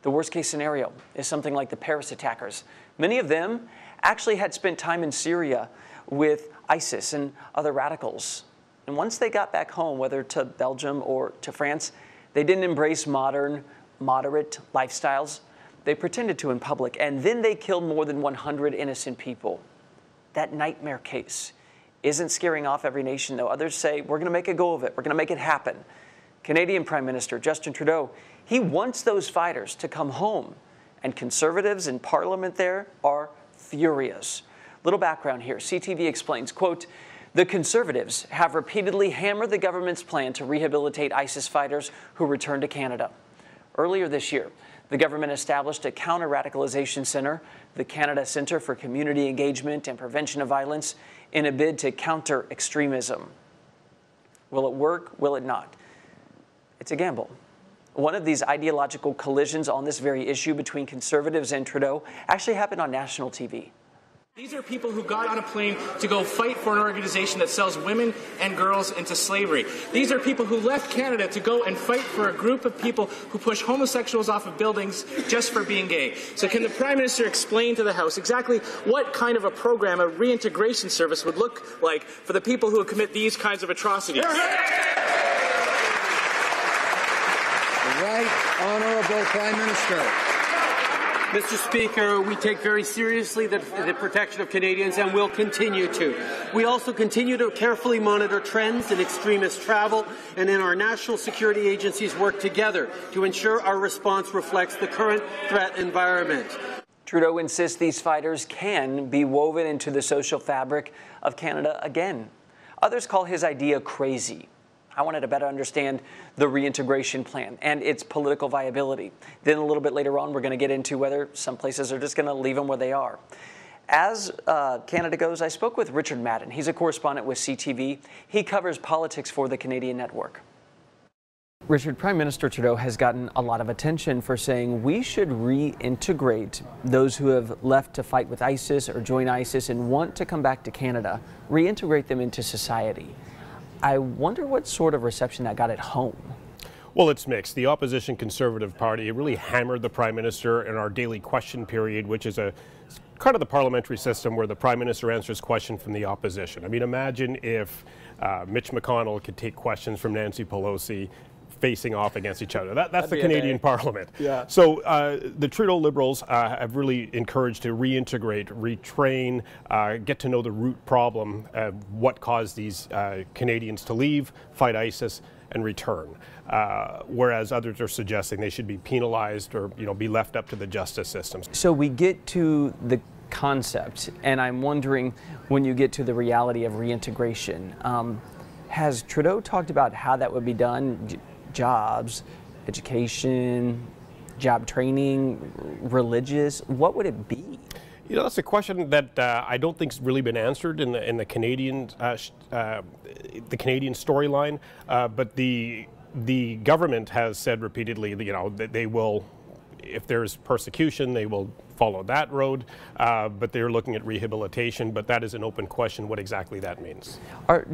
The worst case scenario is something like the Paris attackers. Many of them actually had spent time in Syria with ISIS and other radicals. And once they got back home, whether to Belgium or to France, they didn't embrace modern, moderate lifestyles. They pretended to in public, and then they killed more than 100 innocent people. That nightmare case isn't scaring off every nation, though. Others say, we're going to make a go of it. We're going to make it happen. Canadian Prime Minister Justin Trudeau, he wants those fighters to come home, and conservatives in Parliament there are furious. Little background here. CTV explains, quote, the Conservatives have repeatedly hammered the government's plan to rehabilitate ISIS fighters who returned to Canada. Earlier this year, the government established a counter-radicalization center, the Canada Centre for Community Engagement and Prevention of Violence, in a bid to counter extremism. Will it work? Will it not? It's a gamble. One of these ideological collisions on this very issue between Conservatives and Trudeau actually happened on national TV. These are people who got on a plane to go fight for an organization that sells women and girls into slavery. These are people who left Canada to go and fight for a group of people who push homosexuals off of buildings just for being gay. So can the Prime Minister explain to the House exactly what kind of a program, a reintegration service, would look like for the people who commit these kinds of atrocities? Right Honourable Prime Minister. Mr. Speaker, we take very seriously the protection of Canadians and will continue to. We also continue to carefully monitor trends in extremist travel, and in our national security agencies work together to ensure our response reflects the current threat environment. Trudeau insists these fighters can be woven into the social fabric of Canada again. Others call his idea crazy. I wanted to better understand the reintegration plan and its political viability. Then a little bit later on, we're going to get into whether some places are just going to leave them where they are. As Canada goes, I spoke with Richard Madan. He's a correspondent with CTV. He covers politics for the Canadian network. Richard, Prime Minister Trudeau has gotten a lot of attention for saying we should reintegrate those who have left to fight with ISIS or join ISIS and want to come back to Canada, reintegrate them into society. I wonder what sort of reception that got at home. Well, it's mixed. The opposition Conservative Party really hammered the Prime Minister in our daily question period, which is a kind of the parliamentary system where the Prime Minister answers questions from the opposition. I mean, imagine if Mitch McConnell could take questions from Nancy Pelosi facing off against each other. That's the Canadian Parliament. Yeah. So the Trudeau Liberals have really encouraged to reintegrate, retrain, get to know the root problem of what caused these Canadians to leave, fight ISIS, and return. Whereas others are suggesting they should be penalized or be left up to the justice systems. So we get to the concept, and I'm wondering when you get to the reality of reintegration, has Trudeau talked about how that would be done? Jobs, education, job training, religious, what would it be? That's a question that I don't think's really been answered in the Canadian storyline. But the government has said repeatedly that they will, if there's persecution, they will follow that road, but they're looking at rehabilitation, but that is an open question what exactly that means.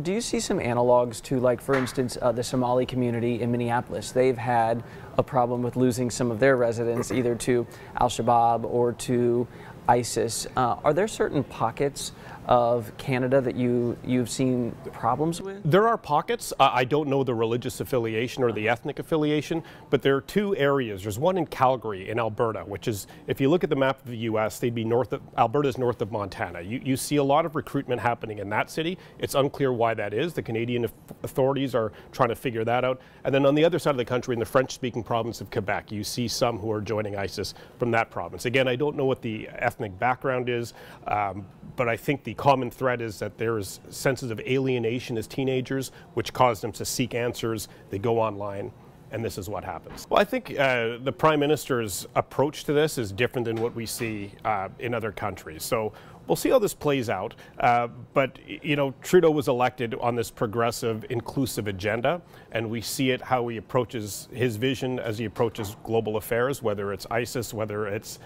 Do you see some analogs to, like, for instance, the Somali community in Minneapolis? They've had a problem with losing some of their residents either to Al-Shabaab or to ISIS. Are there certain pockets of Canada that you've seen problems with? There are pockets. I don't know the religious affiliation or the ethnic affiliation, but there are two areas. There's one in Calgary in Alberta, which is, if you look at the map of the U.S., they'd be Alberta's north of Montana. You see a lot of recruitment happening in that city. It's unclear why that is. The Canadian authorities are trying to figure that out. And then on the other side of the country, in the French-speaking province of Quebec, you see some who are joining ISIS from that province. Again, I don't know what the ethnic background is, but I think the common thread is that there is senses of alienation as teenagers, which cause them to seek answers. They go online, and this is what happens. Well, I think the Prime Minister's approach to this is different than what we see in other countries. So we'll see how this plays out. But, Trudeau was elected on this progressive, inclusive agenda, and we see it how he approaches his vision as he approaches global affairs, whether it's ISIS, whether it's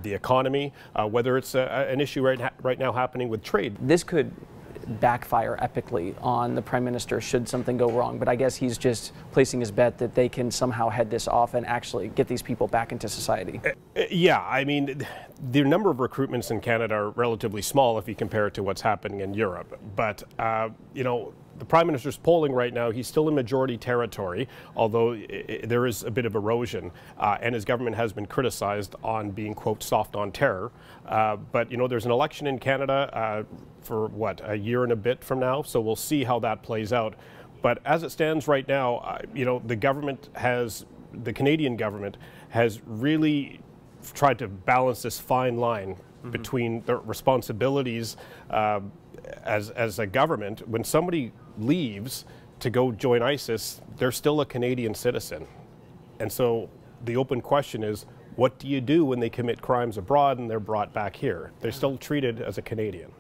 the economy, whether it's an issue right now happening with trade. This could backfire epically on the Prime Minister should something go wrong. But I guess he's just placing his bet that they can somehow head this off and actually get these people back into society. Yeah, I mean, the number of recruitments in Canada are relatively small if you compare it to what's happening in Europe. But, you know, the Prime Minister's polling right now, he's still in majority territory, although there is a bit of erosion, and his government has been criticized on being, quote, soft on terror. But, you know, there's an election in Canada for, what, a year and a bit from now, so we'll see how that plays out. But as it stands right now, you know, the Canadian government has really tried to balance this fine line between their responsibilities as a government. When somebody leaves to go join ISIS, they're still a Canadian citizen. And so the open question is, what do you do when they commit crimes abroad and they're brought back here? They're still treated as a Canadian.